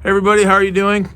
Hey everybody, how are you doing?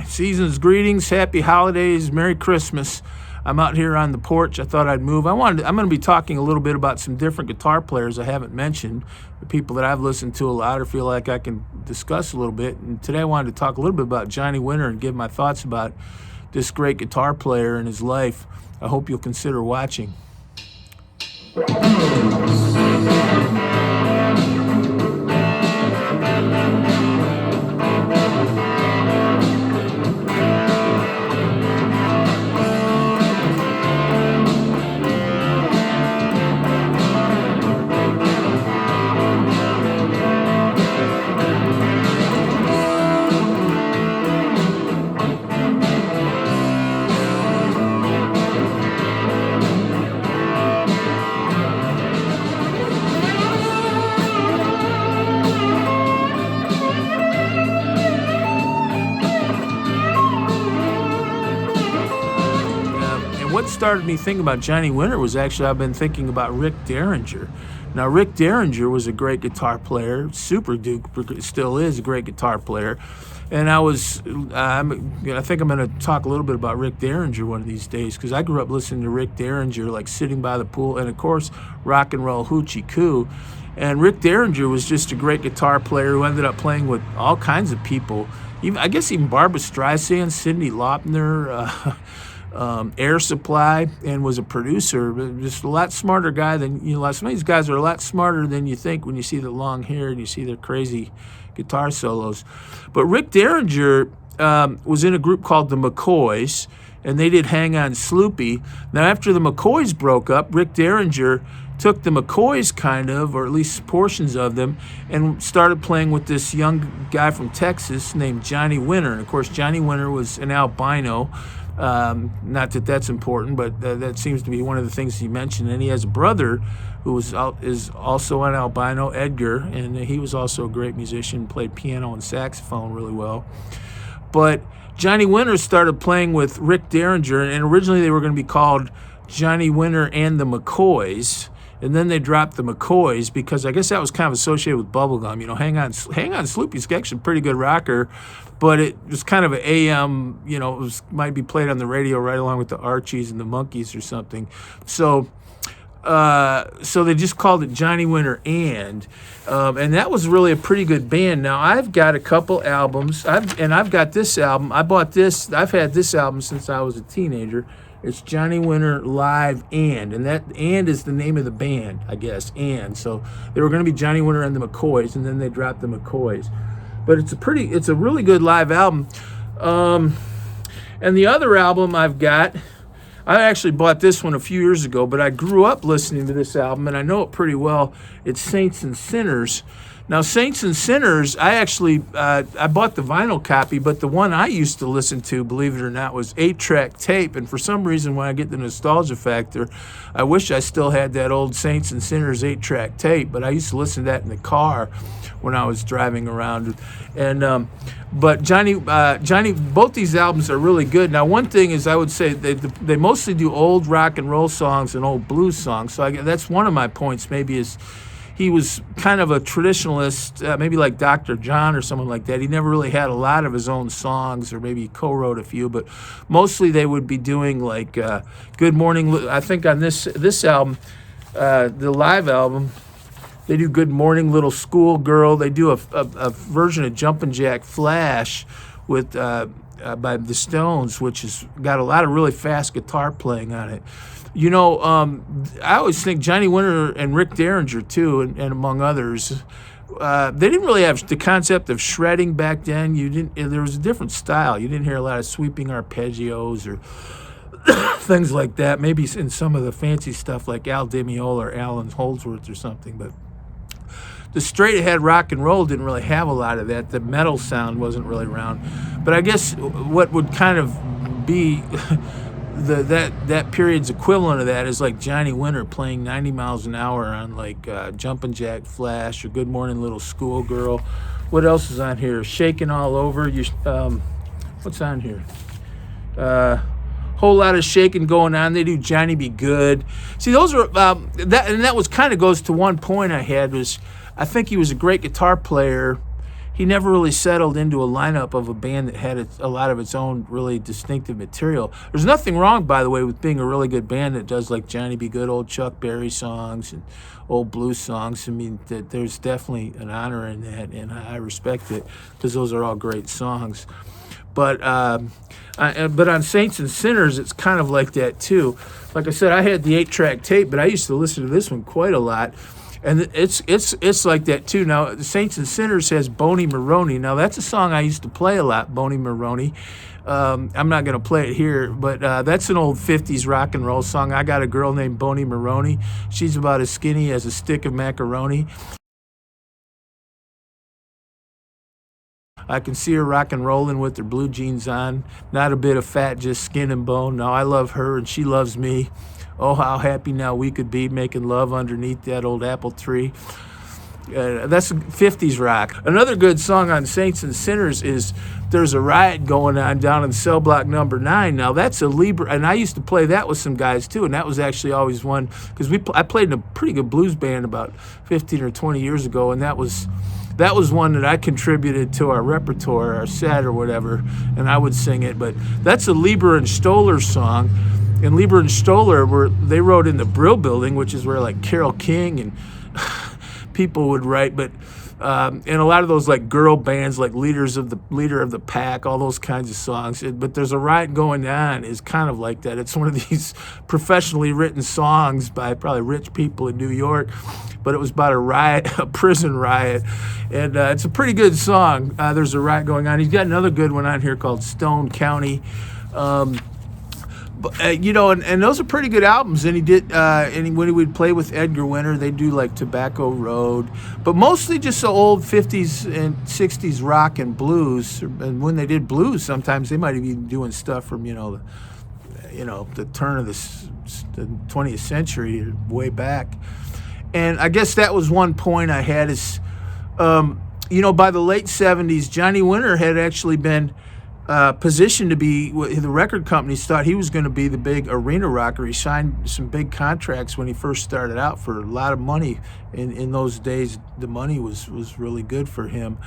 Season's greetings, happy holidays, Merry Christmas. I'm out here on the porch. I thought I'd move. I'm going to be talking a little bit about some different guitar players I haven't mentioned, the people that I've listened to a lot or feel like I can discuss a little bit. And today I wanted to talk a little bit about Johnny Winter and give my thoughts about this great guitar player and his life. I hope you'll consider watching. What started me thinking about Johnny Winter was actually I've been thinking about Rick Derringer. Now, Rick Derringer was a great guitar player, super duke, still is a great guitar player. And I think I'm going to talk a little bit about Rick Derringer one of these days because I grew up listening to Rick Derringer, like sitting by the pool, and of course, rock and roll hoochie coo. And Rick Derringer was just a great guitar player who ended up playing with all kinds of people. I guess even Barbra Streisand, Cyndi Lauper, Air Supply, and was a producer, but just a lot smarter guy than, some of these guys are a lot smarter than you think when you see the long hair and you see their crazy guitar solos. But Rick Derringer was in a group called the McCoys, and they did Hang On Sloopy. Now, after the McCoys broke up, Rick Derringer took the McCoys or at least portions of them, and started playing with this young guy from Texas named Johnny Winter. And of course, Johnny Winter was an albino. Not that that's important, but that seems to be one of the things he mentioned. And he has a brother who is also an albino, Edgar, and he was also a great musician, played piano and saxophone really well. But Johnny Winter started playing with Rick Derringer, and originally they were going to be called Johnny Winter and the McCoys. And then they dropped the McCoys because I guess that was kind of associated with bubblegum. Hang On Sloopy's actually a pretty good rocker, but it was kind of an AM, might be played on the radio right along with the Archies and the Monkees or something. So they just called it Johnny Winter and that was really a pretty good band. Now, I've got a couple albums, I've got this album. I've had this album since I was a teenager. It's Johnny Winter Live and that and is the name of the band, I guess. And so they were going to be Johnny Winter and the McCoys, and then they dropped the McCoys. But it's a really good live album. And the other album I've got, I actually bought this one a few years ago, but I grew up listening to this album, and I know it pretty well. It's Saints and Sinners. Now, Saints and Sinners, I actually, I bought the vinyl copy, but the one I used to listen to, believe it or not, was 8-track tape. And for some reason, when I get the nostalgia factor, I wish I still had that old Saints and Sinners 8-track tape, but I used to listen to that in the car when I was driving around. And but Johnny, both these albums are really good. Now, one thing is I would say they mostly do old rock and roll songs and old blues songs. So that's one of my points maybe is he was kind of a traditionalist, maybe like Dr. John or someone like that. He never really had a lot of his own songs, or maybe he co-wrote a few, but mostly they would be doing like Good Morning. I think on this album, the live album, they do Good Morning Little Schoolgirl. They do a version of Jumpin' Jack Flash with by the Stones, which has got a lot of really fast guitar playing on it. I always think Johnny Winter and Rick Derringer too, and among others, they didn't really have the concept of shredding back then. There was a different style. You didn't hear a lot of sweeping arpeggios or things like that. Maybe in some of the fancy stuff like Al Di Meola or Alan Holdsworth or something, but the straight ahead rock and roll didn't really have a lot of that. The metal sound wasn't really around. But I guess what would kind of be that period's equivalent of that is like Johnny Winter playing 90 miles an hour on like Jumpin' Jack Flash or Good Morning Little Schoolgirl. What else is on here? Shaking All Over. What's on here? Whole lot of shaking going on. They do Johnny Be Good. See, those are that was kind of goes to one point I had was I think he was a great guitar player, he never really settled into a lineup of a band that had a lot of its own really distinctive material. There's nothing wrong, by the way, with being a really good band that does like Johnny B. Good, old Chuck Berry songs and old blues songs. I mean, there's definitely an honor in that, and I respect it because those are all great songs. But but on Saints and Sinners, it's kind of like that too. Like I said, I had the 8-track tape, but I used to listen to this one quite a lot, and it's like that too. Now, the Saints and Sinners has Boney Maroney. Now, that's a song I used to play a lot, Boney Maroney. I'm not going to play it here, but that's an old 50s rock and roll song. I got a girl named Boney Maroney. She's about as skinny as a stick of macaroni. I can see her rock and rolling with her blue jeans on, not a bit of fat, just skin and bone. Now I love her and she loves me. Oh, how happy now we could be making love underneath that old apple tree. That's 50s rock. Another good song on Saints and Sinners is There's a Riot Going On Down in Cell Block Number 9. Now, that's a Libra, and I used to play that with some guys, too, and that was actually always one, because I played in a pretty good blues band about 15 or 20 years ago, and that was one that I contributed to our repertoire, our set or whatever, and I would sing it. But that's a Lieber and Stoller song, and Lieber and Stoller they wrote in the Brill Building, which is where like Carole King and people would write, but and a lot of those like girl bands, like Leader of the Pack, all those kinds of songs. But There's a Riot Going On is kind of like that. It's one of these professionally written songs by probably rich people in New York, but it was about a riot, a prison riot, and it's a pretty good song. There's a riot going on. He's got another good one on here called Stone County. And those are pretty good albums. And he did, when he would play with Edgar Winter, they do like Tobacco Road, but mostly just the old 50s and 60s rock and blues. And when they did blues, sometimes they might be doing stuff from the turn of the 20th century, way back. And I guess that was one point I had is, by the late 70s, Johnny Winter had actually been positioned to be, the record companies thought he was going to be the big arena rocker. He signed some big contracts when he first started out for a lot of money. In those days, the money was really good for him.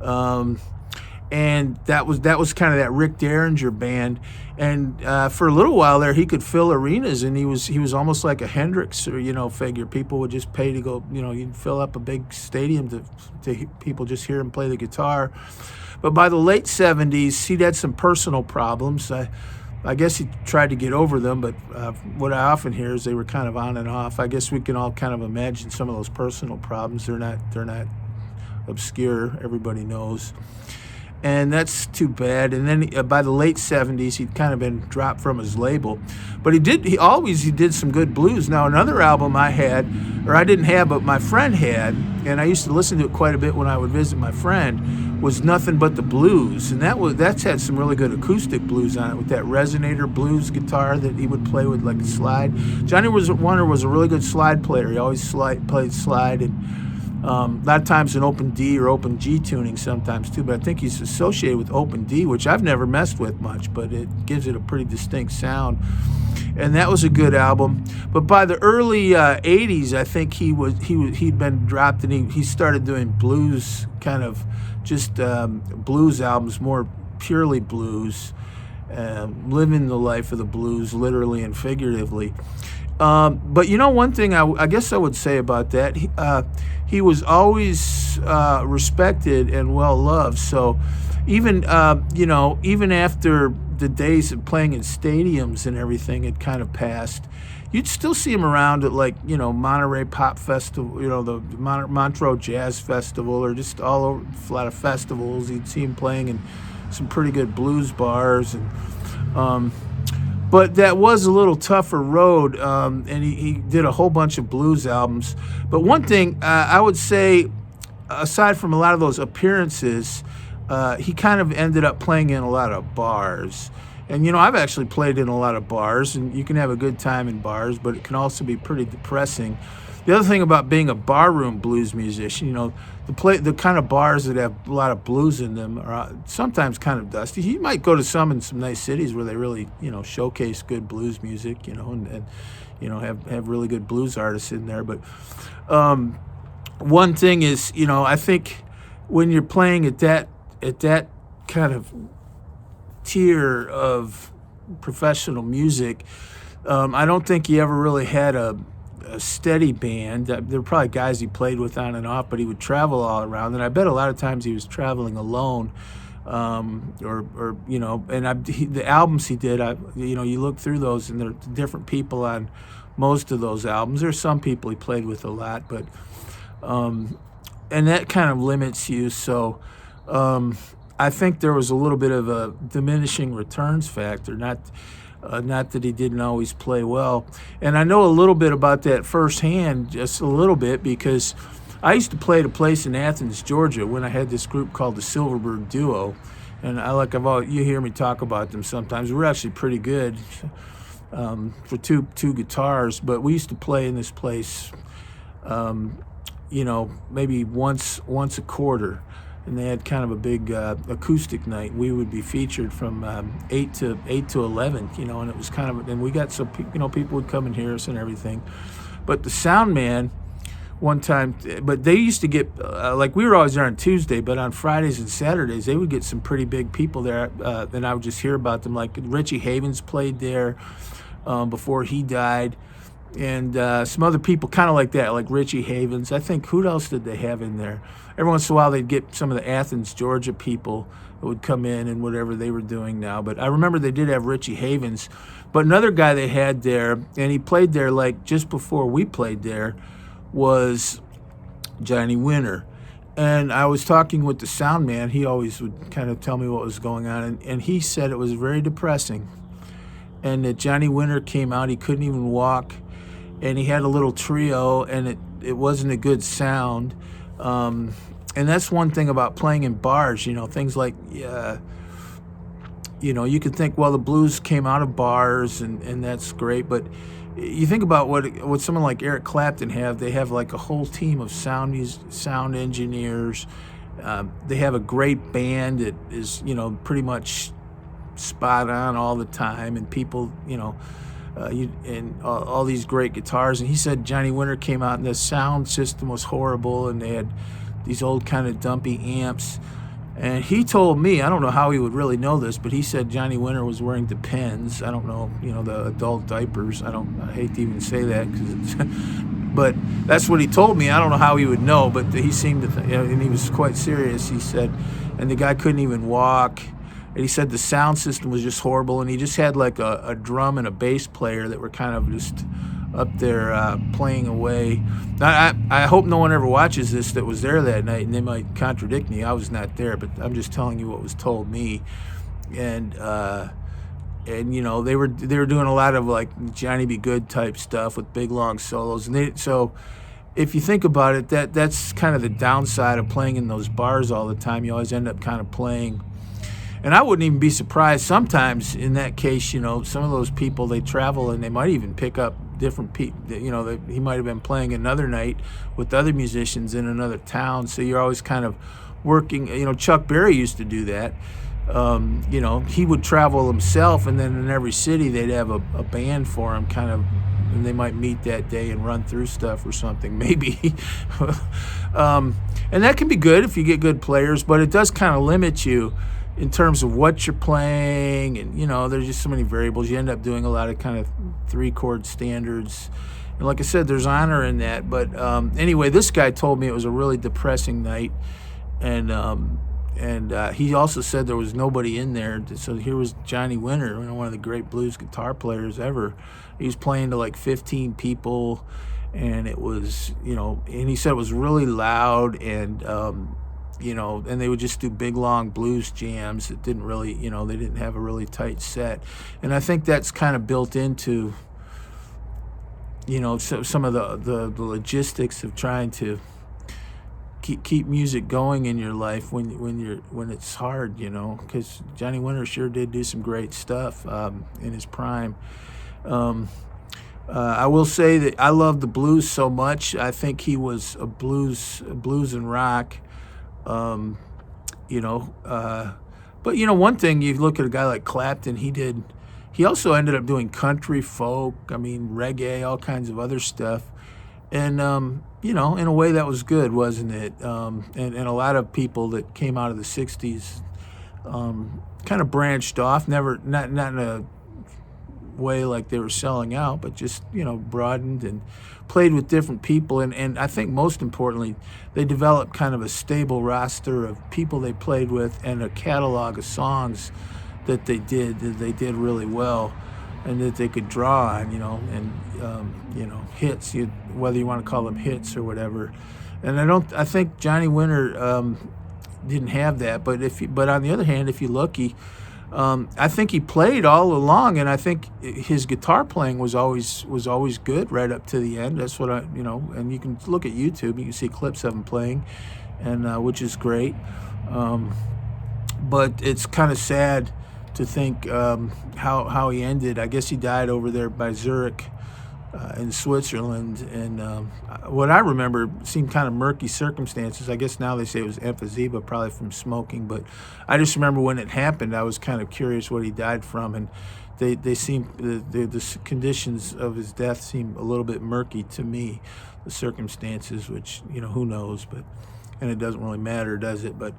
And that was kind of that Rick Derringer band. And for a little while there, he could fill arenas, and he was almost like a Hendrix figure. People would just pay to go, you'd fill up a big stadium to people just hear him play the guitar. But by the late 70s, he'd had some personal problems. I guess he tried to get over them, but what I often hear is they were kind of on and off. I guess we can all kind of imagine some of those personal problems. They're not obscure. Everybody knows. And that's too bad. And then by the late 70s, he'd kind of been dropped from his label. But he did some good blues. Now, another album I didn't have, but my friend had, and I used to listen to it quite a bit when I would visit my friend, was Nothing But the Blues. And that's had some really good acoustic blues on it with that resonator blues guitar that he would play with like a slide. Johnny Winter was a really good slide player. He always played slide, and a lot of times in open D or open G tuning sometimes too, but I think he's associated with open D, which I've never messed with much, but it gives it a pretty distinct sound. And that was a good album. But by the early 80s, I think he'd been dropped, and he started doing blues, kind of just blues albums, more purely blues, living the life of the blues, literally and figuratively. But one thing I guess I would say about that, he was always respected and well loved. So even after the days of playing in stadiums and everything had kind of passed, you'd still see him around at Monterey Pop Festival, the Montreux Jazz Festival, or just all over a lot of festivals. You'd see him playing in some pretty good blues bars, and but that was a little tougher road, and he did a whole bunch of blues albums. But one thing I would say, aside from a lot of those appearances, he kind of ended up playing in a lot of bars. And, I've actually played in a lot of bars, and you can have a good time in bars, but it can also be pretty depressing. The other thing about being a barroom blues musician, the kind of bars that have a lot of blues in them are sometimes kind of dusty. You might go to some in some nice cities where they really, showcase good blues music, and have really good blues artists in there. But one thing is, I think when you're playing at that kind of tier of professional music, I don't think he ever really had a steady band. There were probably guys he played with on and off, but he would travel all around. And I bet a lot of times he was traveling alone, or And the albums he did, you look through those, and there are different people on most of those albums. There's some people he played with a lot, but and that kind of limits you. So I think there was a little bit of a diminishing returns factor. Not that he didn't always play well. And I know a little bit about that firsthand, just a little bit, because I used to play at a place in Athens, Georgia, when I had this group called the Silverbird Duo. And you hear me talk about them sometimes. We're actually pretty good for two guitars, but we used to play in this place, maybe once a quarter. And they had kind of a big acoustic night. We would be featured from 8 to 11, and it was kind of, and we got some, people would come and hear us and everything. But the sound man, one time, but they used to get, we were always there on Tuesday, but on Fridays and Saturdays, they would get some pretty big people there, and I would just hear about them. Like Richie Havens played there before he died, and some other people kind of like that, like Richie Havens. I think, who else did they have in there? Every once in a while, they'd get some of the Athens, Georgia people that would come in and whatever they were doing now. But I remember they did have Richie Havens. But another guy they had there, and he played there like just before we played there, was Johnny Winter. And I was talking with the sound man. He always would kind of tell me what was going on. And he said it was very depressing. And that Johnny Winter came out, he couldn't even walk. And he had a little trio, and it wasn't a good sound. And that's one thing about playing in bars, things like, you can think, well, the blues came out of bars, and that's great. But you think about what someone like Eric Clapton have. They have like a whole team of sound engineers. They have a great band that is, pretty much spot on all the time, and people, all these great guitars. And he said Johnny Winter came out and the sound system was horrible, and they had these old kind of dumpy amps. And he told me, I don't know how he would really know this, but he said Johnny Winter was wearing Depends. I don't know, the adult diapers. I hate to even say that, but that's what he told me. I don't know how he would know, but he seemed to and he was quite serious. He said, and the guy couldn't even walk. And he said the sound system was just horrible, and he just had like a drum and a bass player that were kind of just up there playing away. I hope no one ever watches this that was there that night, and they might contradict me. I was not there, but I'm just telling you what was told me. And they were doing a lot of like Johnny B. Good type stuff with big long solos. And so if you think about it, that's kind of the downside of playing in those bars all the time. You always end up kind of playing. And I wouldn't even be surprised sometimes in that case, some of those people, they travel and they might even pick up different people. He might have been playing another night with other musicians in another town. So you're always kind of working. Chuck Berry used to do that. He would travel himself, and then in every city they'd have a band for him, kind of, and they might meet that day and run through stuff or something, maybe. And that can be good if you get good players, but it does kind of limit you in terms of what you're playing, and there's just so many variables. You end up doing a lot of kind of 3-chord standards, and like I said, there's honor in that. But anyway, this guy told me it was a really depressing night, and he also said there was nobody in there. So here was Johnny Winter, one of the great blues guitar players ever. He was playing to like 15 people, and it was, and he said it was really loud, and and they would just do big long blues jams. It didn't really, they didn't have a really tight set. And I think that's kind of built into, some of the logistics of trying to keep music going in your life when it's hard, because Johnny Winter sure did do some great stuff in his prime. I will say that I love the blues so much. I think he was a blues and rock. But one thing, you look at a guy like Clapton, he also ended up doing country, folk, reggae, all kinds of other stuff. And you know, in a way that was good, wasn't it? And a lot of people that came out of the '60s kind of branched off, never not in a way like they were selling out, but just, you know, broadened and played with different people. And I think most importantly, they developed kind of a stable roster of people they played with and a catalog of songs that they did really well, and that they could draw on, you know, and you know, hits, whether you want to call them hits or whatever. And I think Johnny Winter didn't have that, but on the other hand, if you look, I think he played all along, and I think his guitar playing was always good right up to the end. That's what you know, and you can look at YouTube, you can see clips of him playing, and which is great. But it's kind of sad to think how he ended. I guess he died over there by Zurich in Switzerland, and what I remember seemed kind of murky circumstances. I guess now they say it was emphysema, probably from smoking, but I just remember when it happened, I was kind of curious what he died from, and they seem the conditions of his death seem a little bit murky to me, the circumstances, which, you know, who knows, and it doesn't really matter, does it? But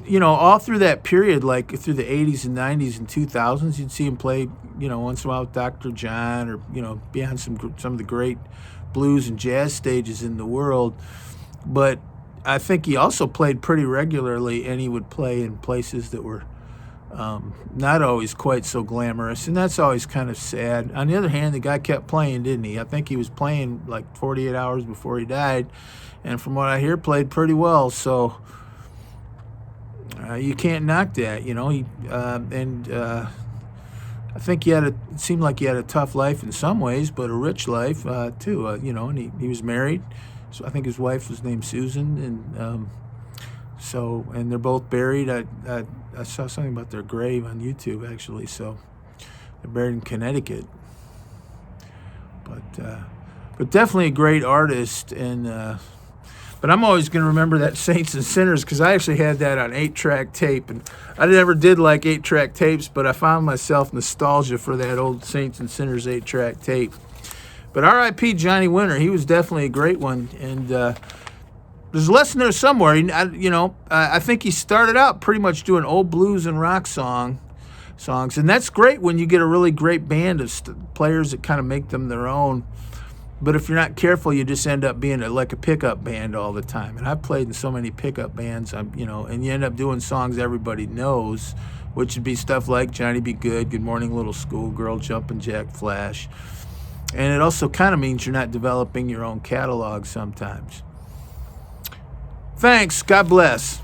you know, all through that period, like through the '80s and '90s and 2000s, you'd see him play, you know, once in a while with Dr. John, or, you know, be on some of the great blues and jazz stages in the world. But I think he also played pretty regularly, and he would play in places that were not always quite so glamorous, and that's always kind of sad. On the other hand, the guy kept playing, didn't he? I think he was playing like 48 hours before he died, and from what I hear, played pretty well. So you can't knock that, you know. I think it seemed like he had a tough life in some ways, but a rich life too. You know, and he was married, so I think his wife was named Susan, and and they're both buried. I saw something about their grave on YouTube, actually. So they're buried in Connecticut, but definitely a great artist. And but I'm always going to remember that Saints and Sinners, because I actually had that on 8-track tape, and I never did like 8-track tapes, but I found myself nostalgia for that old Saints and Sinners 8-track tape. But R.I.P. Johnny Winter, he was definitely a great one, and there's a lesson there somewhere. I think he started out pretty much doing old blues and rock songs, and that's great when you get a really great band of players that kind of make them their own. But if you're not careful, you just end up being like a pickup band all the time. And I've played in so many pickup bands, and you end up doing songs everybody knows, which would be stuff like Johnny Be Good, Good Morning Little Schoolgirl, Jumpin' Jack Flash. And it also kind of means you're not developing your own catalog sometimes. Thanks. God bless.